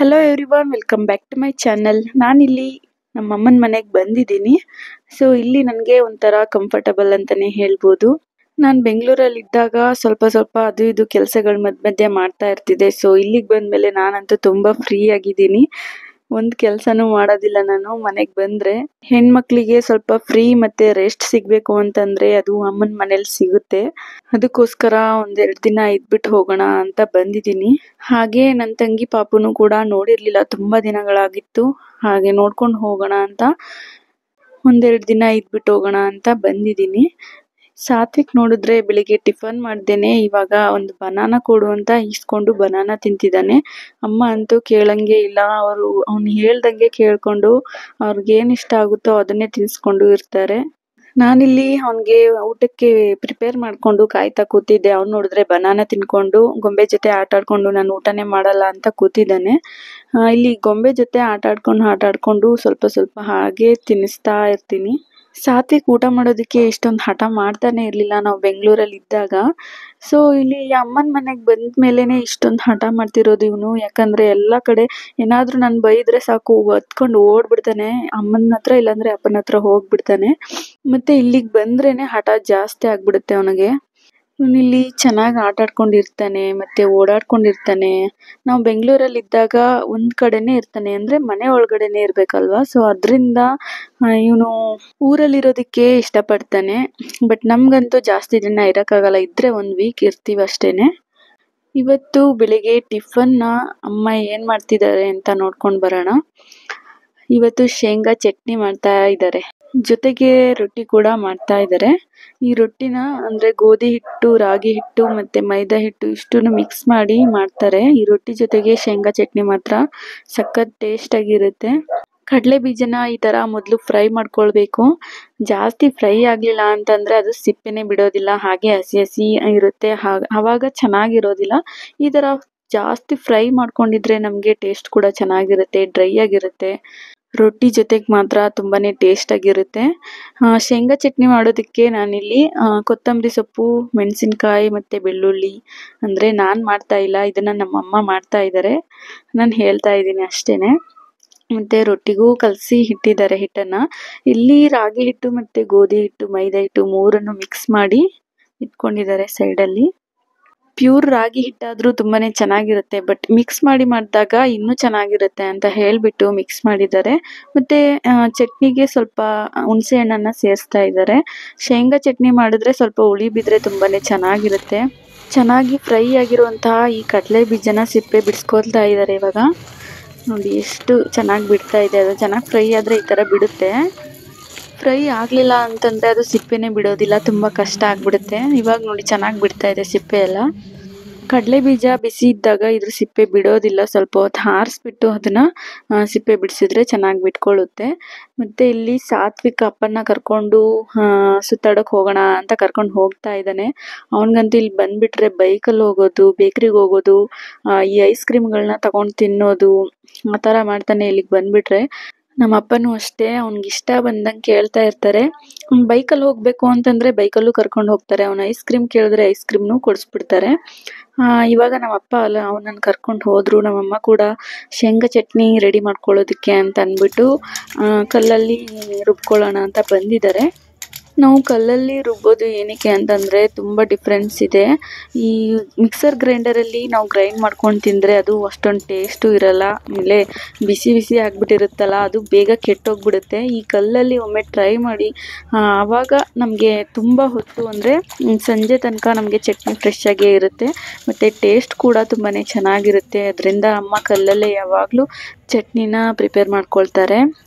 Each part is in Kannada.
Hello everyone, welcome back to my channel. ನಾನಿಲ್ಲಿ ನಮ್ಮ ಅಮ್ಮನ ಮನೆಗೆ ಬಂದಿದ್ದೀನಿ. ಸೊ ಇಲ್ಲಿ ನನಗೆ ಒಂಥರ ಕಂಫರ್ಟಬಲ್ ಅಂತಾನೆ ಹೇಳ್ಬೋದು. ನಾನು ಬೆಂಗಳೂರಲ್ಲಿ ಇದ್ದಾಗ ಸ್ವಲ್ಪ ಅದು ಇದು ಕೆಲಸಗಳ ಮಧ್ಯೆ ಮಾಡ್ತಾ ಇರ್ತಿದ್ದೆ. ಸೊ ಇಲ್ಲಿಗೆ ಬಂದ್ಮೇಲೆ ನಾನಂತೂ ತುಂಬಾ ಫ್ರೀ ಆಗಿದ್ದೀನಿ. ಒಂದು ಕೆಲಸನೂ ಮಾಡೋದಿಲ್ಲ. ನಾನು ಮನೆಗೆ ಬಂದ್ರೆ ಹೆಣ್ಮಕ್ಳಿಗೆ ಸ್ವಲ್ಪ ಫ್ರೀ ಮತ್ತೆ ರೆಸ್ಟ್ ಸಿಗ್ಬೇಕು ಅಂತಂದ್ರೆ ಅದು ಅಮ್ಮನ ಮನೇಲಿ ಸಿಗುತ್ತೆ. ಅದಕ್ಕೋಸ್ಕರ ಒಂದೆರಡು ದಿನ ಇದ್ಬಿಟ್ಟು ಹೋಗೋಣ ಅಂತ ಬಂದಿದ್ದೀನಿ. ಹಾಗೆ ನನ್ನ ತಂಗಿ ಪಾಪುನು ಕೂಡ ನೋಡಿರ್ಲಿಲ್ಲ, ತುಂಬಾ ದಿನಗಳಾಗಿತ್ತು. ಹಾಗೆ ನೋಡ್ಕೊಂಡು ಹೋಗೋಣ ಅಂತ ಒಂದೆರಡು ದಿನ ಇದ್ಬಿಟ್ಟು ಹೋಗೋಣ ಅಂತ ಬಂದಿದ್ದೀನಿ. ಸಾತ್ವಿಕ್ ನೋಡಿದ್ರೆ ಬೆಳಿಗ್ಗೆ ಟಿಫನ್ ಮಾಡ್ದೇನೆ ಇವಾಗ ಒಂದು ಬನಾನಾ ಕೊಡು ಅಂತ ಇಸ್ಕೊಂಡು ಬನಾನಾ ತಿಂತಿದ್ದಾನೆ. ಅಮ್ಮ ಅಂತೂ ಕೇಳಂಗೆ ಇಲ್ಲ. ಅವ್ನು ಹೇಳ್ದಂಗೆ ಕೇಳ್ಕೊಂಡು ಅವ್ರಿಗೆ ಏನ್ ಇಷ್ಟ ಆಗುತ್ತೋ ಅದನ್ನೇ ತಿನ್ಸ್ಕೊಂಡು ಇರ್ತಾರೆ. ನಾನಿಲ್ಲಿ ಅವನ್ಗೆ ಊಟಕ್ಕೆ ಪ್ರಿಪೇರ್ ಮಾಡ್ಕೊಂಡು ಕಾಯ್ತಾ ಕೂತಿದ್ದೆ. ಅವ್ನು ನೋಡಿದ್ರೆ ಬನಾನಾ ತಿನ್ಕೊಂಡು ಗೊಂಬೆ ಜೊತೆ ಆಟ ಆಡ್ಕೊಂಡು ನಾನು ಊಟನೇ ಮಾಡಲ್ಲ ಅಂತ ಕೂತಿದ್ದಾನೆ. ಇಲ್ಲಿ ಗೊಂಬೆ ಜೊತೆ ಆಟ ಆಡ್ಕೊಂಡು ಸ್ವಲ್ಪ ಹಾಗೆ ತಿನ್ನಿಸ್ತಾ ಇರ್ತೀನಿ. ಸಾತ್ವಿಕ್ ಊಟ ಮಾಡೋದಕ್ಕೆ ಇಷ್ಟೊಂದು ಹಠ ಮಾಡ್ತಾನೆ ಇರ್ಲಿಲ್ಲ ನಾವು ಬೆಂಗಳೂರಲ್ಲಿ ಇದ್ದಾಗ. ಸೊ ಇಲ್ಲಿ ಅಮ್ಮನ ಮನೆಗೆ ಬಂದ ಮೇಲೆನೆ ಇಷ್ಟೊಂದು ಹಠ ಮಾಡ್ತಿರೋದು ಇವನು. ಯಾಕಂದ್ರೆ ಎಲ್ಲಾ ಕಡೆ ಏನಾದ್ರೂ ನಾನು ಬೈದ್ರೆ ಸಾಕು ಹತ್ಕೊಂಡು ಓಡ್ಬಿಡ್ತಾನೆ ಅಮ್ಮನ ಹತ್ರ, ಇಲ್ಲಾಂದ್ರೆ ಅಪ್ಪನ ಹತ್ರ ಹೋಗ್ಬಿಡ್ತಾನೆ. ಮತ್ತೆ ಇಲ್ಲಿಗೆ ಬಂದ್ರೇನೆ ಹಠ ಜಾಸ್ತಿ ಆಗ್ಬಿಡುತ್ತೆ ಅವನಿಗೆ. ಇಲ್ಲಿ ಚೆನ್ನಾಗಿ ಆಟ ಆಡ್ಕೊಂಡಿರ್ತಾನೆ, ಮತ್ತೆ ಓಡಾಡ್ಕೊಂಡಿರ್ತಾನೆ. ನಾವು ಬೆಂಗಳೂರಲ್ಲಿ ಇದ್ದಾಗ ಒಂದ್ ಕಡೆನೆ ಇರ್ತಾನೆ, ಅಂದ್ರೆ ಮನೆ ಒಳಗಡೆನೆ ಇರ್ಬೇಕಲ್ವಾ. ಸೊ ಅದ್ರಿಂದ ಇವನು ಊರಲ್ಲಿರೋದಕ್ಕೆ ಇಷ್ಟಪಡ್ತಾನೆ. ಬಟ್ ನಮ್ಗಂತೂ ಜಾಸ್ತಿ ದಿನ ಇರಕ್ಕಾಗಲ್ಲ, ಇದ್ರೆ 1 ವೀಕ್ ಇರ್ತೀವಿ ಅಷ್ಟೇನೆ. ಇವತ್ತು ಬೆಳಿಗ್ಗೆ ಟಿಫನ್ನ ಅಮ್ಮ ಏನ್ ಮಾಡ್ತಿದ್ದಾರೆ ಅಂತ ನೋಡ್ಕೊಂಡ್ ಬರೋಣ. ಇವತ್ತು ಶೇಂಗಾ ಚಟ್ನಿ ಮಾಡ್ತಾ ಇದ್ದಾರೆ, ಜೊತೆಗೆ ರೊಟ್ಟಿ ಕೂಡ ಮಾಡ್ತಾ ಇದ್ದಾರೆ. ಈ ರೊಟ್ಟಿನ ಅಂದ್ರೆ ಗೋಧಿ ಹಿಟ್ಟು, ರಾಗಿ ಹಿಟ್ಟು ಮತ್ತೆ ಮೈದಾ ಹಿಟ್ಟು ಇಷ್ಟನ್ನು ಮಿಕ್ಸ್ ಮಾಡಿ ಮಾಡ್ತಾರೆ. ಈ ರೊಟ್ಟಿ ಜೊತೆಗೆ ಶೇಂಗಾ ಚಟ್ನಿ ಮಾತ್ರ ಸಖತ್ ಟೇಸ್ಟ್ ಆಗಿರುತ್ತೆ. ಕಡಲೆ ಬೀಜನ ಈ ತರ ಮೊದಲು ಫ್ರೈ ಮಾಡ್ಕೊಳ್ಬೇಕು. ಜಾಸ್ತಿ ಫ್ರೈ ಆಗ್ಲಿಲ್ಲ ಅಂತಂದ್ರೆ ಅದು ಸಿಪ್ಪೆನೆ ಬಿಡೋದಿಲ್ಲ, ಹಾಗೆ ಹಸಿ ಇರುತ್ತೆ. ಅವಾಗ ಚೆನ್ನಾಗಿರೋದಿಲ್ಲ. ಈ ತರ ಜಾಸ್ತಿ ಫ್ರೈ ಮಾಡ್ಕೊಂಡಿದ್ರೆ ನಮ್ಗೆ ಟೇಸ್ಟ್ ಕೂಡ ಚೆನ್ನಾಗಿರುತ್ತೆ, ಡ್ರೈ ಆಗಿರುತ್ತೆ. ರೊಟ್ಟಿ ಜೊತೆಗೆ ಮಾತ್ರ ತುಂಬಾನೇ ಟೇಸ್ಟ್ ಆಗಿರುತ್ತೆ. ಶೇಂಗಾ ಚಟ್ನಿ ಮಾಡೋದಕ್ಕೆ ನಾನಿಲ್ಲಿ ಕೊತ್ತಂಬರಿ ಸೊಪ್ಪು, ಮೆಣಸಿನಕಾಯಿ ಮತ್ತೆ ಬೆಳ್ಳುಳ್ಳಿ, ಅಂದ್ರೆ ನಾನ್ ಮಾಡ್ತಾ ಇಲ್ಲ, ಇದನ್ನ ನಮ್ಮಮ್ಮ ಮಾಡ್ತಾ ಇದ್ದಾರೆ, ನಾನು ಹೇಳ್ತಾ ಇದ್ದೀನಿ ಅಷ್ಟೇನೆ. ಮತ್ತೆ ರೊಟ್ಟಿಗೂ ಕಲಸಿ ಇಟ್ಟಿದ್ದಾರೆ ಹಿಟ್ಟನ್ನ. ಇಲ್ಲಿ ರಾಗಿ ಹಿಟ್ಟು ಮತ್ತೆ ಗೋಧಿ ಹಿಟ್ಟು, ಮೈದಾ ಹಿಟ್ಟು ಮೂರನ್ನು ಮಿಕ್ಸ್ ಮಾಡಿ ಇಟ್ಕೊಂಡಿದ್ದಾರೆ ಸೈಡಲ್ಲಿ. ಪ್ಯೂರ್ ರಾಗಿ ಹಿಟ್ಟಾದ್ರೂ ತುಂಬಾನೇ ಚೆನ್ನಾಗಿರುತ್ತೆ, ಬಟ್ ಮಿಕ್ಸ್ ಮಾಡಿ ಮಾಡಿದಾಗ ಇನ್ನೂ ಚೆನ್ನಾಗಿರುತ್ತೆ ಅಂತ ಹೇಳ್ಬಿಟ್ಟು ಮಿಕ್ಸ್ ಮಾಡಿದ್ದಾರೆ. ಮತ್ತೆ ಚಟ್ನಿಗೆ ಸ್ವಲ್ಪ ಹುಣಸೆ ಹಣ್ಣನ್ನ ಸೇರಿಸ್ತಾ ಇದ್ದಾರೆ. ಶೇಂಗಾ ಚಟ್ನಿ ಮಾಡಿದ್ರೆ ಸ್ವಲ್ಪ ಹುಳಿ ಬಿದ್ರೆ ತುಂಬಾನೇ ಚೆನ್ನಾಗಿರುತ್ತೆ. ಚೆನ್ನಾಗಿ ಫ್ರೈ ಆಗಿರುವಂತಹ ಈ ಕಡಲೆ ಬೀಜನ ಸಿಪ್ಪೆ ಬಿಡಿಸ್ಕೊಳ್ತಾ ಇದ್ದಾರೆ ಇವಾಗ. ನೋಡಿ ಎಷ್ಟು ಚೆನ್ನಾಗಿ ಬಿಡ್ತಾ ಇದೆ. ಅದು ಚೆನ್ನಾಗಿ ಫ್ರೈ ಆದ್ರೆ ಈ ತರ ಬಿಡುತ್ತೆ. ಫ್ರೈ ಆಗ್ಲಿಲ್ಲ ಅಂತಂದ್ರೆ ಅದು ಸಿಪ್ಪೆನೆ ಬಿಡೋದಿಲ್ಲ, ತುಂಬಾ ಕಷ್ಟ ಆಗ್ಬಿಡುತ್ತೆ. ಇವಾಗ ನೋಡಿ ಚೆನ್ನಾಗಿ ಬಿಡ್ತಾ ಇದೆ ಸಿಪ್ಪೆ ಎಲ್ಲ. ಕಡಲೆ ಬೀಜ ಬಿಸಿ ಇದ್ದಾಗ ಇದ್ರ ಸಿಪ್ಪೆ ಬಿಡೋದಿಲ್ಲ, ಸ್ವಲ್ಪ ಹೊತ್ತು ಆರಿಸ್ಬಿಟ್ಟು ಅದನ್ನ ಸಿಪ್ಪೆ ಬಿಡಿಸಿದ್ರೆ ಚೆನ್ನಾಗಿ ಬಿಟ್ಕೊಳ್ಳುತ್ತೆ. ಮತ್ತೆ ಇಲ್ಲಿ ಸಾತ್ವಿಕ್ ಅಪ್ಪನ್ನ ಕರ್ಕೊಂಡು ಸುತ್ತಾಡಕ್ ಹೋಗೋಣ ಅಂತ ಕರ್ಕೊಂಡು ಹೋಗ್ತಾ ಇದ್ದಾನೆ. ಅವನ್ಗಂತೂ ಇಲ್ಲಿ ಬಂದ್ಬಿಟ್ರೆ ಬೈಕಲ್ಲಿ ಹೋಗೋದು, ಬೇಕ್ರಿಗೆ ಹೋಗೋದು, ಈ ಐಸ್ ಕ್ರೀಮ್ಗಳನ್ನ ತಗೊಂಡು ತಿನ್ನೋದು, ಆ ತರ ಮಾಡ್ತಾನೆ ಇಲ್ಲಿಗೆ ಬಂದ್ಬಿಟ್ರೆ. ನಮ್ಮ ಅಪ್ಪನೂ ಅಷ್ಟೇ, ಅವ್ನಿಗೆ ಇಷ್ಟ ಬಂದಂಗೆ ಕೇಳ್ತಾ ಇರ್ತಾರೆ. ಬೈಕಲ್ಲಿ ಹೋಗ್ಬೇಕು ಅಂತಂದ್ರೆ ಬೈಕಲ್ಲೂ ಕರ್ಕೊಂಡು ಹೋಗ್ತಾರೆ, ಅವ್ನ ಐಸ್ ಕ್ರೀಮ್ ಕೇಳಿದ್ರೆ ಐಸ್ ಕ್ರೀಮ್ನು ಕೊಡಿಸ್ಬಿಡ್ತಾರೆ. ಇವಾಗ ನಮ್ಮ ಅಪ್ಪ ಅಲ್ಲ ಅವನನ್ನ ಕರ್ಕೊಂಡು ಹೋದ್ರು. ನಮ್ಮಮ್ಮ ಕೂಡ ಶೇಂಗಾ ಚಟ್ನಿ ರೆಡಿ ಮಾಡ್ಕೊಳ್ಳೋದಕ್ಕೆ ಅಂತ ಅಂದ್ಬಿಟ್ಟು ಕಲ್ಲಲ್ಲಿ ರುಬ್ಕೊಳ್ಳೋಣ ಅಂತ ಬಂದಿದ್ದಾರೆ. ನಾವು ಕಲ್ಲಲ್ಲಿ ರುಬ್ಬೋದು ಏನಕ್ಕೆ ಅಂತಂದ್ರೆ ತುಂಬಾ ಡಿಫ್ರೆನ್ಸ್ ಇದೆ. ಈ ಮಿಕ್ಸರ್ ಗ್ರೈಂಡರಲ್ಲಿ ನಾವು ಗ್ರೈಂಡ್ ಮಾಡ್ಕೊಂಡು ತಿಂದ್ರೆ ಅದು ಅಷ್ಟೊಂದು ಟೇಸ್ಟು ಇರಲ್ಲ, ಆಮೇಲೆ ಬಿಸಿ ಆಗ್ಬಿಟ್ಟಿರುತ್ತಲ್ಲ ಅದು ಬೇಗ ಕೆಟ್ಟೋಗ್ಬಿಡುತ್ತೆ. ಈ ಕಲ್ಲಲ್ಲಿ ಒಮ್ಮೆ ಟ್ರೈ ಮಾಡಿ, ಆವಾಗ ನಮಗೆ ತುಂಬಾ ಹೊತ್ತು ಅಂದ್ರೆ ಸಂಜೆ ತನಕ ನಮಗೆ ಚಟ್ನಿ ಫ್ರೆಶ್ ಆಗೇ ಇರುತ್ತೆ, ಮತ್ತೆ ಟೇಸ್ಟ್ ಕೂಡ ತುಂಬಾನೇ ಚೆನ್ನಾಗಿರುತ್ತೆ. ಅದರಿಂದ ಅಮ್ಮ ಕಲ್ಲಲ್ಲೇ ಯಾವಾಗಲೂ ಚಟ್ನಿನ ಪ್ರಿಪೇರ್ ಮಾಡ್ಕೊಳ್ತಾರೆ.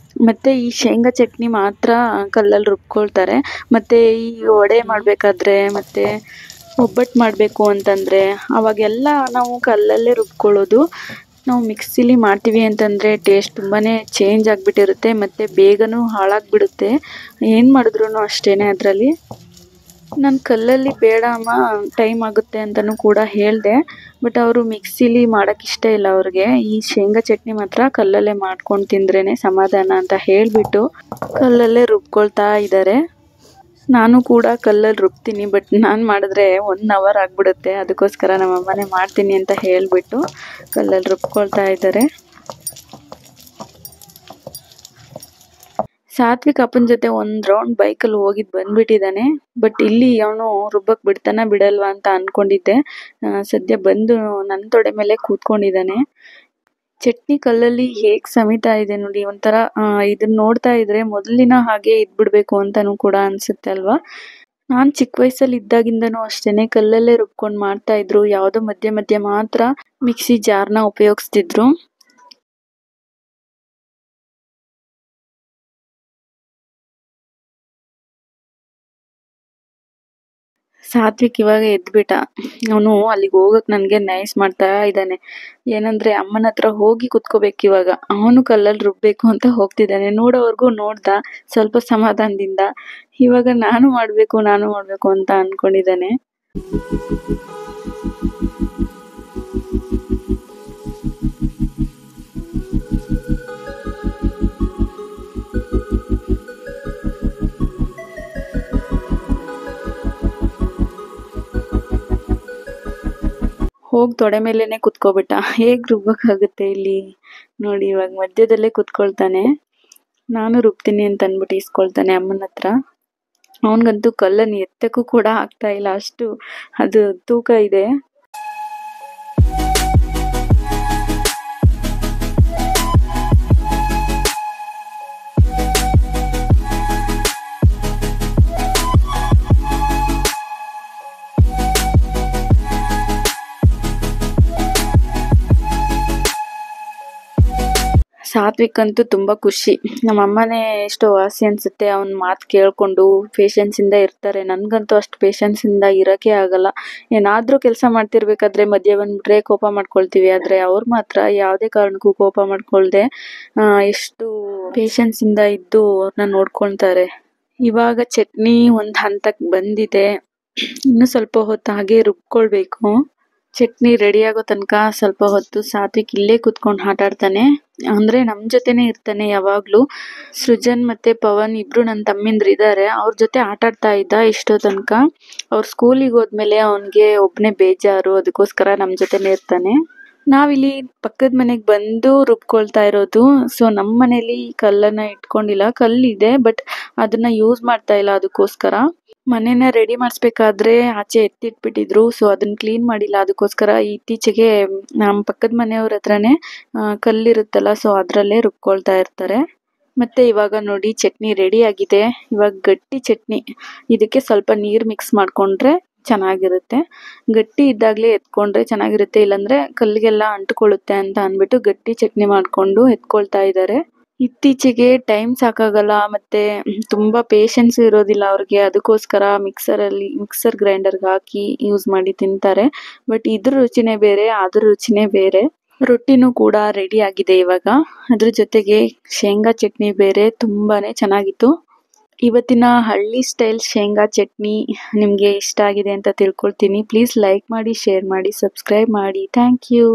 ಮತ್ತೆ ಈ ಶೇಂಗಾ ಚಟ್ನಿ ಮಾತ್ರ ಕಲ್ಲಲ್ಲಿ ರುಬ್ಕೊಳ್ತಾರೆ. ಮತ್ತೆ ಈ ವಡೆ ಮಾಡ್ಬೇಕಾದ್ರೆ ಮತ್ತೆ ಒಬ್ಬಟ್ಟು ಮಾಡಬೇಕು ಅಂತಂದ್ರೆ ಅವಾಗೆಲ್ಲ ನಾವು ಕಲ್ಲಲ್ಲೇ ರುಬ್ಕೊಳ್ಳೋದು. ನಾವು ಮಿಕ್ಸಿಲಿ ಮಾಡ್ತೀವಿ ಅಂತಂದ್ರೆ ಟೇಸ್ಟ್ ತುಂಬಾನೇ ಚೇಂಜ್ ಆಗಿಬಿಟ್ಟಿರುತ್ತೆ, ಮತ್ತೆ ಬೇಗನೂ ಹಾಳಾಗ್ಬಿಡುತ್ತೆ. ಏನು ಮಾಡಿದ್ರು ಅಷ್ಟೇನೆ. ಅದರಲ್ಲಿ ನಾನು ಕಲ್ಲಲ್ಲಿ ಬೇಡ ಅಮ್ಮ ಟೈಮ್ ಆಗುತ್ತೆ ಅಂತಲೂ ಕೂಡ ಹೇಳಿದೆ, ಬಟ್ ಅವರು ಮಿಕ್ಸಿಲಿ ಮಾಡೋಕ್ಕೆ ಇಷ್ಟ ಇಲ್ಲ ಅವ್ರಿಗೆ. ಈ ಶೇಂಗಾ ಚಟ್ನಿ ಮಾತ್ರ ಕಲ್ಲಲ್ಲೇ ಮಾಡ್ಕೊಂಡು ತಿಂದ್ರೇ ಸಮಾಧಾನ ಅಂತ ಹೇಳಿಬಿಟ್ಟು ಕಲ್ಲಲ್ಲೇ ರುಬ್ಕೊಳ್ತಾ ಇದ್ದಾರೆ. ನಾನು ಕೂಡ ಕಲ್ಲಲ್ಲಿ ರುಬ್ತೀನಿ, ಬಟ್ ನಾನು ಮಾಡಿದ್ರೆ 1 ಅವರ್ ಆಗಿಬಿಡುತ್ತೆ. ಅದಕ್ಕೋಸ್ಕರ ನಮ್ಮ ಅಮ್ಮನೇ ಮಾಡ್ತೀನಿ ಅಂತ ಹೇಳಿಬಿಟ್ಟು ಕಲ್ಲಲ್ಲಿ ರುಬ್ಕೊಳ್ತಾ ಇದ್ದಾರೆ. ಸಾತ್ವಿಕ್ ಅಪ್ಪನ ಜೊತೆ ಒಂದ್ ರೌಂಡ್ ಬೈಕಲ್ಲಿ ಹೋಗಿದ್ ಬಂದ್ಬಿಟ್ಟಿದ್ದಾನೆ. ಬಟ್ ಇಲ್ಲಿ ಅವನು ರುಬ್ಬಕ್ ಬಿಡ್ತಾನ ಬಿಡಲ್ವಾ ಅಂತ ಅನ್ಕೊಂಡಿದ್ದೆ. ಸದ್ಯ ಬಂದು ನನ್ ತೊಡೆ ಮೇಲೆ ಕೂತ್ಕೊಂಡಿದ್ದಾನೆ. ಚಟ್ನಿ ಕಲ್ಲಲ್ಲಿ ಹೇಗ್ ಸವಿತಾ ಇದೆ ನೋಡಿ, ಒಂಥರ ಇದನ್ನ ನೋಡ್ತಾ ಇದ್ರೆ ಮೊದಲಿನ ಹಾಗೆ ಇದ್ಬಿಡ್ಬೇಕು ಅಂತಾನು ಕೂಡ ಅನ್ಸುತ್ತೆ ಅಲ್ವಾ. ನಾನ್ ಚಿಕ್ಕ ವಯಸ್ಸಲ್ಲಿ ಇದ್ದಾಗಿಂದನೂ ಅಷ್ಟೇನೆ ಕಲ್ಲಲ್ಲೇ ರುಬ್ಕೊಂಡ್ ಮಾಡ್ತಾ ಇದ್ರು. ಯಾವ್ದೋ ಮಧ್ಯೆ ಮಧ್ಯೆ ಮಾತ್ರ ಮಿಕ್ಸಿ ಜಾರ್ನ ಉಪಯೋಗಿಸ್ತಿದ್ರು. ಸಾತ್ವಿಕ್ ಇವಾಗ ಎದ್ಬಿಟ್ಟ. ಅವನು ಅಲ್ಲಿಗೆ ಹೋಗಕ್ ನನ್ಗೆ ನೈಸ್ ಮಾಡ್ತಾ ಇದ್ದಾನೆ. ಏನಂದ್ರೆ ಅಮ್ಮನ ಹತ್ರ ಹೋಗಿ ಕುತ್ಕೋಬೇಕು ಇವಾಗ. ಅವನು ಕಲ್ಲಲ್ಲಿ ರುಬ್ಬೇಕು ಅಂತ ಹೋಗ್ತಿದ್ದಾನೆ. ನೋಡೋವರ್ಗು ನೋಡ್ದ ಸ್ವಲ್ಪ ಸಮಾಧಾನದಿಂದ. ಇವಾಗ ನಾನು ಮಾಡ್ಬೇಕು ಅಂತ ಅನ್ಕೊಂಡಿದ್ದಾನೆ. ಹೋಗ್ ತೊಡೆ ಮೇಲೇನೆ ಕುತ್ಕೋಬಿಟ್ಟ. ಹೇಗ್ ರುಬ್ಬಕ್ಕಾಗುತ್ತೆ ಇಲ್ಲಿ ನೋಡಿ. ಇವಾಗ ಮಧ್ಯದಲ್ಲೇ ಕುತ್ಕೊಳ್ತಾನೆ. ನಾನು ರುಬ್ತೀನಿ ಅಂತ ಅನ್ಬಿಟ್ಟು ಇಸ್ಕೊಳ್ತಾನೆ ಅಮ್ಮನ ಹತ್ರ. ಅವನ್ಗಂತೂ ಕಲ್ಲನ್ನು ಎತ್ತಕ್ಕೂ ಕೂಡ ಆಗ್ತಾ ಇಲ್ಲ, ಅಷ್ಟು ಅದು ತೂಕ ಇದೆ. ಸಾತ್ವಿಕ್ ಅಂತೂ ತುಂಬಾ ಖುಷಿ. ನಮ್ಮ ಅಮ್ಮನೇ ಎಷ್ಟೋ ವಾಸಿ ಅನ್ಸುತ್ತೆ ಅವನ್ ಮಾತು ಕೇಳ್ಕೊಂಡು ಪೇಷನ್ಸ್ ಇಂದ ಇರ್ತಾರೆ. ನನ್ಗಂತೂ ಅಷ್ಟು ಪೇಷನ್ಸ್ ಇಂದ ಇರಕ್ಕೆ ಆಗಲ್ಲ. ಏನಾದ್ರೂ ಕೆಲಸ ಮಾಡ್ತಿರ್ಬೇಕಾದ್ರೆ ಮಧ್ಯೆ ಬಂದ್ಬಿಟ್ರೆ ಕೋಪ ಮಾಡ್ಕೊಳ್ತೀವಿ. ಆದ್ರೆ ಅವ್ರು ಮಾತ್ರ ಯಾವ್ದೇ ಕಾರಣಕ್ಕೂ ಕೋಪ ಮಾಡ್ಕೊಳ್ದೆ ಎಷ್ಟು ಪೇಷನ್ಸ್ ಇಂದ ಇದ್ದು ಅವ್ರನ್ನ ನೋಡ್ಕೊಳ್ತಾರೆ. ಇವಾಗ ಚಟ್ನಿ ಒಂದ್ ಹಂತಕ್ ಬಂದಿದೆ. ಇನ್ನು ಸ್ವಲ್ಪ ಹೊತ್ತು ಹಾಗೆ ರುಬ್ಕೊಳ್ಬೇಕು. ಚಟ್ನಿ ರೆಡಿ ಆಗೋ ತನಕ ಸ್ವಲ್ಪ ಹೊತ್ತು ಸಾತ್ವಿಕ್ ಇಲ್ಲೇ ಕುತ್ಕೊಂಡು ಆಟ ಆಡ್ತಾನೆ. ಅಂದ್ರೆ ನಮ್ ಜೊತೆನೆ ಇರ್ತಾನೆ ಯಾವಾಗ್ಲೂ. ಸೃಜನ್ ಮತ್ತೆ ಪವನ್ ಇಬ್ರು ನನ್ ತಮ್ಮಿಂದ್ರು ಇದಾರೆ. ಅವ್ರ ಜೊತೆ ಆಟ ಆಡ್ತಾ ಇದ್ದ ಇಷ್ಟೋ ತನಕ. ಅವ್ರ ಸ್ಕೂಲಿಗೆ ಹೋದ್ಮೇಲೆ ಅವನ್ಗೆ ಒಬ್ನೇ ಬೇಜಾರು, ಅದಕ್ಕೋಸ್ಕರ ನಮ್ ಜೊತೆನೆ ಇರ್ತಾನೆ. ನಾವಿಲ್ಲಿ ಪಕ್ಕದ ಮನೆಗ್ ಬಂದು ರುಬ್ಕೊಳ್ತಾ ಇರೋದು. ಸೊ ನಮ್ ಮನೇಲಿ ಕಲ್ಲನ್ನ ಇಟ್ಕೊಂಡಿಲ್ಲ. ಕಲ್ಲಿದೆ ಬಟ್ ಅದನ್ನ ಯೂಸ್ ಮಾಡ್ತಾ ಇಲ್ಲ. ಅದಕ್ಕೋಸ್ಕರ ಮನೇನ ರೆಡಿ ಮಾಡಿಸ್ಬೇಕಾದ್ರೆ ಆಚೆ ಎತ್ತಿಟ್ಬಿಟ್ಟಿದ್ರು. ಸೊ ಅದನ್ನ ಕ್ಲೀನ್ ಮಾಡಿಲ್ಲ. ಅದಕ್ಕೋಸ್ಕರ ಇತ್ತೀಚೆಗೆ ನಮ್ ಪಕ್ಕದ ಮನೆಯವ್ರ ಹತ್ರನೇ ಕಲ್ಲಿರುತ್ತಲ್ಲ, ಸೊ ಅದ್ರಲ್ಲೇ ರುಬ್ಕೊಳ್ತಾ ಇರ್ತಾರೆ. ಮತ್ತೆ ಇವಾಗ ನೋಡಿ ಚಟ್ನಿ ರೆಡಿ ಆಗಿದೆ. ಇವಾಗ ಗಟ್ಟಿ ಚಟ್ನಿ. ಇದಕ್ಕೆ ಸ್ವಲ್ಪ ನೀರ್ ಮಿಕ್ಸ್ ಮಾಡ್ಕೊಂಡ್ರೆ ಚೆನ್ನಾಗಿರುತ್ತೆ. ಗಟ್ಟಿ ಇದ್ದಾಗ್ಲೇ ಎತ್ಕೊಂಡ್ರೆ ಚೆನ್ನಾಗಿರುತ್ತೆ. ಇಲ್ಲಾಂದ್ರೆ ಕಲ್ಲಿಗೆಲ್ಲ ಅಂಟ್ಕೊಳ್ಳುತ್ತೆ ಅಂತ ಅನ್ಬಿಟ್ಟು ಗಟ್ಟಿ ಚಟ್ನಿ ಮಾಡ್ಕೊಂಡು ಎತ್ಕೊಳ್ತಾ ಇದ್ದಾರೆ. ಇತ್ತೀಚೆಗೆ ಟೈಮ್ ಸಾಕಾಗಲ್ಲ, ಮತ್ತೆ ತುಂಬಾ ಪೇಷನ್ಸ್ ಇರೋದಿಲ್ಲ ಅವ್ರಿಗೆ. ಅದಕ್ಕೋಸ್ಕರ ಮಿಕ್ಸರ್ ಗ್ರೈಂಡರ್ಗೆ ಹಾಕಿ ಯೂಸ್ ಮಾಡಿ ತಿಂತಾರೆ. ಬಟ್ ಇದ್ರ ರುಚಿನೇ ಬೇರೆ, ಅದ್ರ ರುಚಿನೇ ಬೇರೆ. ರೊಟ್ಟಿನೂ ಕೂಡ ರೆಡಿ ಆಗಿದೆ ಇವಾಗ. ಅದ್ರ ಜೊತೆಗೆ ಶೇಂಗಾ ಚಟ್ನಿ ಬೇರೆ ತುಂಬಾನೇ ಚೆನ್ನಾಗಿತ್ತು. ಇವತ್ತಿನ ಹಳ್ಳಿ ಸ್ಟೈಲ್ ಶೇಂಗಾ ಚಟ್ನಿ ನಿಮ್ಗೆ ಇಷ್ಟ ಆಗಿದೆ ಅಂತ ತಿಳ್ಕೊಳ್ತೀನಿ. ಪ್ಲೀಸ್ ಲೈಕ್ ಮಾಡಿ, ಶೇರ್ ಮಾಡಿ, ಸಬ್ಸ್ಕ್ರೈಬ್ ಮಾಡಿ. Thank you.